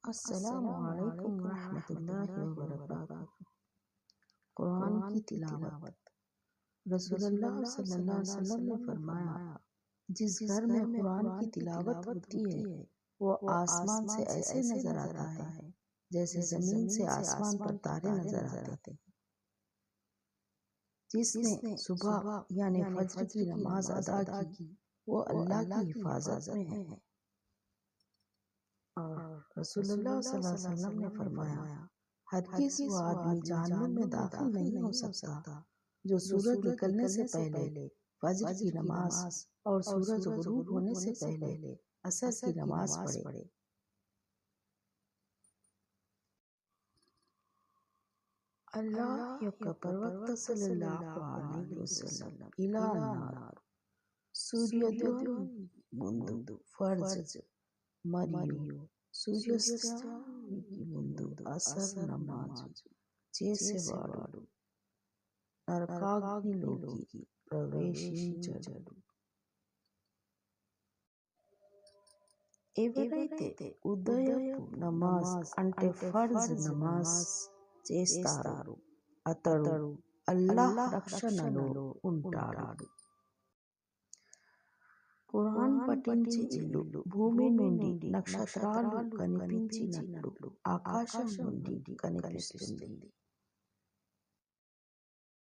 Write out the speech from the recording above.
السلام علیکم ورحمۃ اللہ وبرکاتہ۔ قرآن کی تلاوت۔ رسول اللہ صلی اللہ علیہ وسلم نے فرمایا، جس گھر میں قرآن کی تلاوت ہوتی ہے وہ آسمان سے ایسے نظر آتا ہے جیسے زمین سے آسمان پر تارے نظر آتے ہیں۔ جس نے صبح یعنی فجر کی نماز ادا کی وہ اللہ کی حفاظت میں ہے۔ اور رسول اللہ صلی اللہ علیہ وسلم نے فرمایا، ہرگز وہ آدمی جہنم میں داخل نہیں ہو سکتا جو سورج نکلنے سے پہلے فجر کی نماز اور سورج غروب ہونے سے پہلے عصر کی نماز پڑھے۔ اللہ యొక్క ప్రవక్త సల్లల్లాహు అలైహి వసల్లం ఇలా అన్నారు, సూర్యోదయం ముందు ఫర్జ్ మరియు సూర్యాస్తమయానికి ముందు అసర్ నమాజు చేసేవాడు నరకాగ్నిలోకి ప్రవేశించడు। ఎవరైతే ఉదయపు నమాజ్ అంటే ఫర్జ్ నమాజ్ చేస్తారో అతడు అల్లాహ్ రక్షణలో ఉంటాడు। ఖురాన్ పఠించే ఇల్లు భూమి నుండి నక్షత్రాలు కనిపించినట్లు ఆకాశం నుండి కనిపిస్తుంది।